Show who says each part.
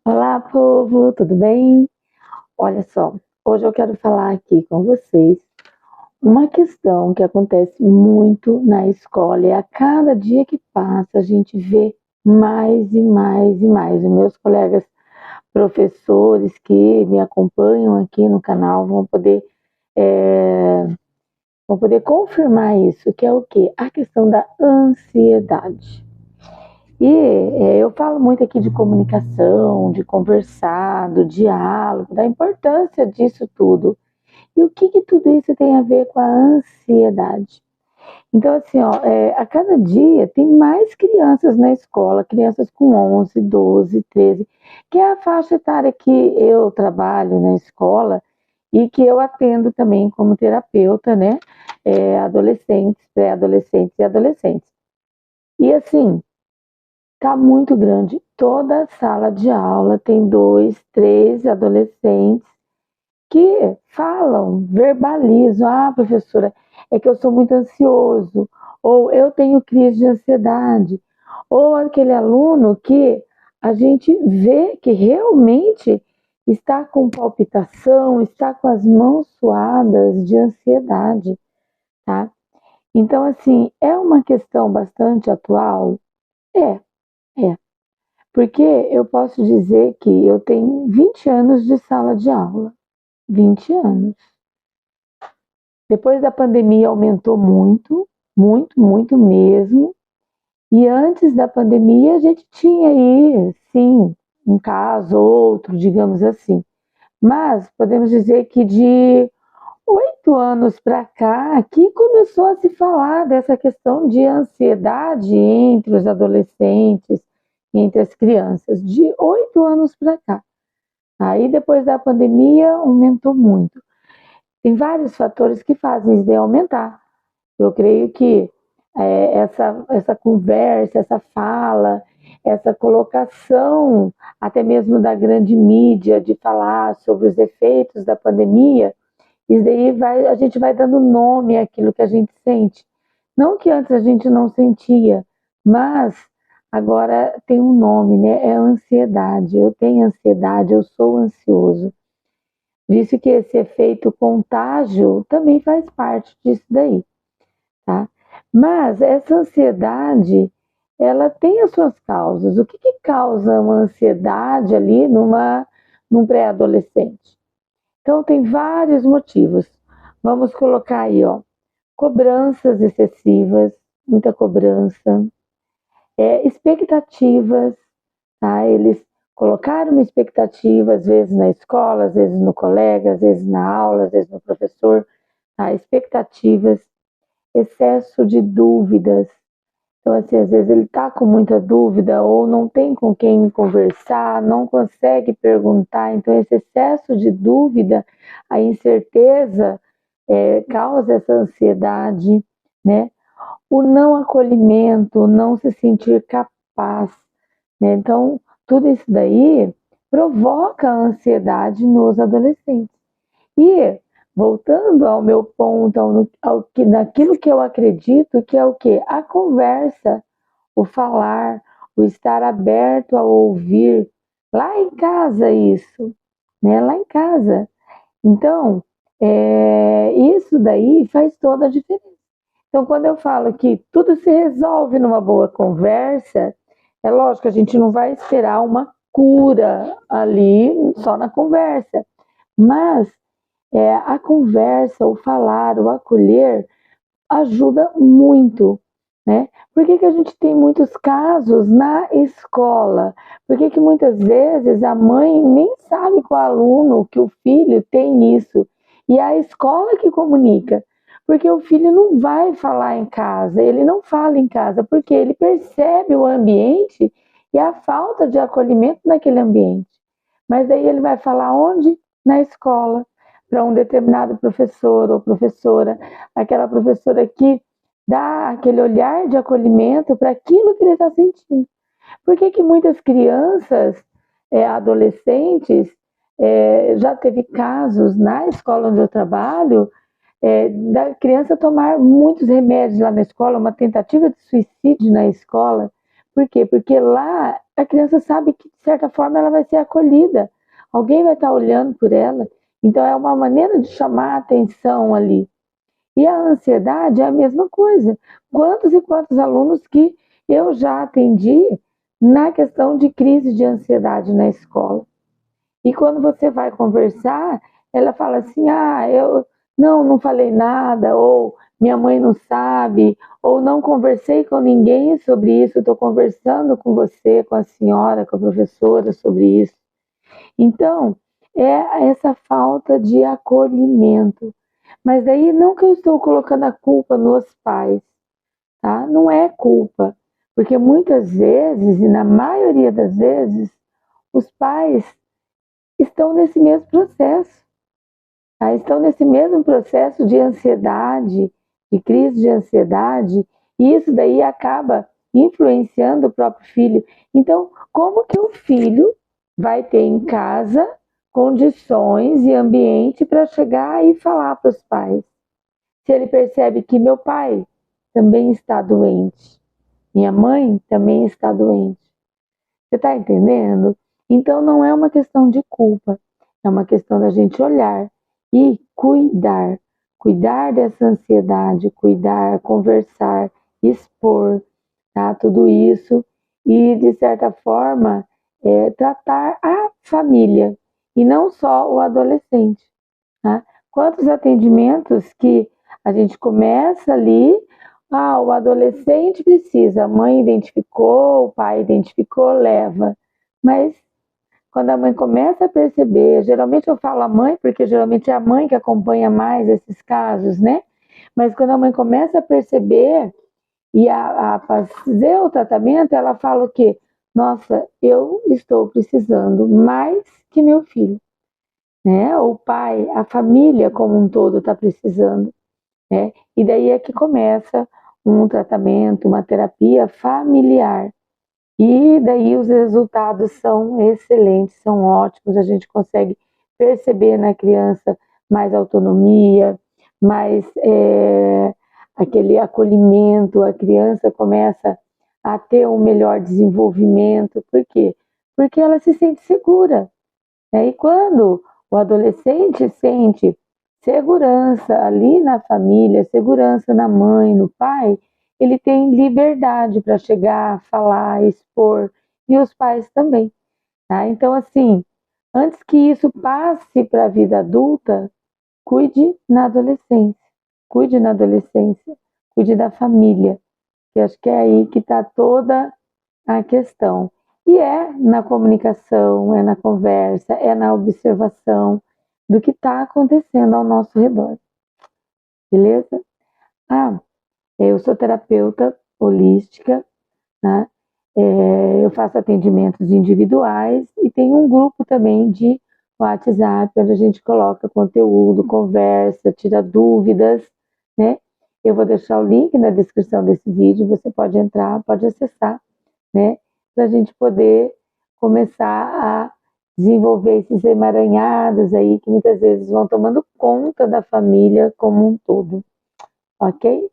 Speaker 1: Olá, povo, tudo bem? Olha só, hoje eu quero falar aqui com vocês uma questão que acontece muito na escola e a cada dia que passa a gente vê mais e mais e mais. Os meus colegas professores que me acompanham aqui no canal é, vão poder confirmar isso, que é o quê? A questão da ansiedade. Eu falo muito aqui de comunicação, de conversar, do diálogo, da importância disso tudo. E o que tudo isso tem a ver com a ansiedade? Então, assim, ó, a cada dia tem mais crianças na escola, crianças com 11, 12, 13, que é a faixa etária que eu trabalho na escola e que eu atendo também como terapeuta, né? Adolescentes, pré-adolescentes e adolescentes. E assim, tá muito grande. Toda sala de aula tem dois, três adolescentes que falam, verbalizam: ah, professora, é que eu sou muito ansioso, ou eu tenho crise de ansiedade, ou aquele aluno que a gente vê que realmente está com palpitação, está com as mãos suadas de ansiedade, tá? Então, assim, é uma questão bastante atual? É, é. Porque eu posso dizer que eu tenho 20 anos de sala de aula. 20 anos. Depois da pandemia aumentou muito, muito, muito mesmo. E antes da pandemia a gente tinha aí, sim, um caso, outro, digamos assim. Mas podemos dizer que de 8 anos para cá, aqui começou a se falar dessa questão de ansiedade entre os adolescentes, entre as crianças, de 8 anos para cá. Aí depois da pandemia aumentou muito. Tem vários fatores que fazem isso de aumentar. Eu creio que essa conversa, essa fala, essa colocação, até mesmo da grande mídia, de falar sobre os efeitos da pandemia, isso daí a gente vai dando nome àquilo que a gente sente. Não que antes a gente não sentia, mas agora tem um nome, né? É ansiedade. Eu tenho ansiedade, eu sou ansioso. Visto que esse efeito contágio também faz parte disso daí, tá? Mas essa ansiedade, ela tem as suas causas. O que causa uma ansiedade ali num pré-adolescente? Então, tem vários motivos. Vamos colocar aí, ó, cobranças excessivas, muita cobrança, expectativas, tá? Eles colocaram uma expectativa, às vezes na escola, às vezes no colega, às vezes na aula, às vezes no professor, tá? Expectativas, excesso de dúvidas. Então, assim, às vezes ele está com muita dúvida ou não tem com quem conversar, não consegue perguntar. Então, esse excesso de dúvida, a incerteza, causa essa ansiedade, né? O não acolhimento, o não se sentir capaz, né? Então, tudo isso daí provoca ansiedade nos adolescentes. E, voltando ao meu ponto, naquilo que eu acredito, que é o quê? A conversa, o falar, o estar aberto a ouvir. Lá em casa, isso, né? Lá em casa. Então, isso daí faz toda a diferença. Então, quando eu falo que tudo se resolve numa boa conversa, é lógico que a gente não vai esperar uma cura ali só na conversa, mas a conversa, o falar, o acolher ajuda muito, né? Por que a gente tem muitos casos na escola? Por que muitas vezes a mãe nem sabe com o aluno que o filho tem isso e é a escola que comunica? Porque o filho não vai falar em casa, ele não fala em casa, porque ele percebe o ambiente e a falta de acolhimento naquele ambiente. Mas daí ele vai falar onde? Na escola, para um determinado professor ou professora, aquela professora que dá aquele olhar de acolhimento para aquilo que ele está sentindo. Por que muitas crianças, adolescentes, já teve casos na escola onde eu trabalho, da criança tomar muitos remédios lá na escola, uma tentativa de suicídio na escola, Por quê? Porque lá a criança sabe que, de certa forma, ela vai ser acolhida. Alguém vai estar olhando por ela. Então, é uma maneira de chamar a atenção ali. E a ansiedade é a mesma coisa. Quantos e quantos alunos que eu já atendi na questão de crise de ansiedade na escola. E quando você vai conversar, ela fala assim: ah, eu não falei nada, ou minha mãe não sabe, ou não conversei com ninguém sobre isso, estou conversando com você, com a senhora, com a professora sobre isso. Então, é essa falta de acolhimento. Mas daí não que eu estou colocando a culpa nos pais, tá? Não é culpa, porque muitas vezes, e na maioria das vezes, os pais estão nesse mesmo processo, tá? Estão nesse mesmo processo de ansiedade, de crise de ansiedade, e isso daí acaba influenciando o próprio filho. Então, como que o filho vai ter em casa condições e ambiente para chegar e falar para os pais? Se ele percebe que meu pai também está doente, minha mãe também está doente. Você está entendendo? Então não é uma questão de culpa, é uma questão da gente olhar e cuidar. Cuidar dessa ansiedade, cuidar, conversar, expor, tá? Tudo isso e, de certa forma, tratar a família e não só o adolescente. Tá? Quantos atendimentos que a gente começa ali, o adolescente precisa, a mãe identificou, o pai identificou, leva. Mas quando a mãe começa a perceber, geralmente eu falo a mãe, porque geralmente é a mãe que acompanha mais esses casos, né? Mas quando a mãe começa a perceber e a fazer o tratamento, ela fala o quê? Nossa, eu estou precisando mais que meu filho, né? O pai, a família como um todo está precisando, né? E daí é que começa um tratamento, uma terapia familiar. E daí os resultados são excelentes, são ótimos, a gente consegue perceber na criança mais autonomia, mais aquele acolhimento, a criança começa a ter um melhor desenvolvimento. Por quê? Porque ela se sente segura, né? E quando o adolescente sente segurança ali na família, segurança na mãe, no pai, ele tem liberdade para chegar, falar, expor, e os pais também, tá? Então, assim, antes que isso passe para a vida adulta, cuide na adolescência, cuide da família, que acho que é aí que está toda a questão. E é na comunicação, é na conversa, é na observação do que está acontecendo ao nosso redor. Beleza? Eu sou terapeuta holística, né? Eu faço atendimentos individuais e tenho um grupo também de WhatsApp, onde a gente coloca conteúdo, conversa, tira dúvidas, né? Eu vou deixar o link na descrição desse vídeo, você pode entrar, pode acessar, né? Para a gente poder começar a desenvolver esses emaranhados aí que muitas vezes vão tomando conta da família como um todo, ok?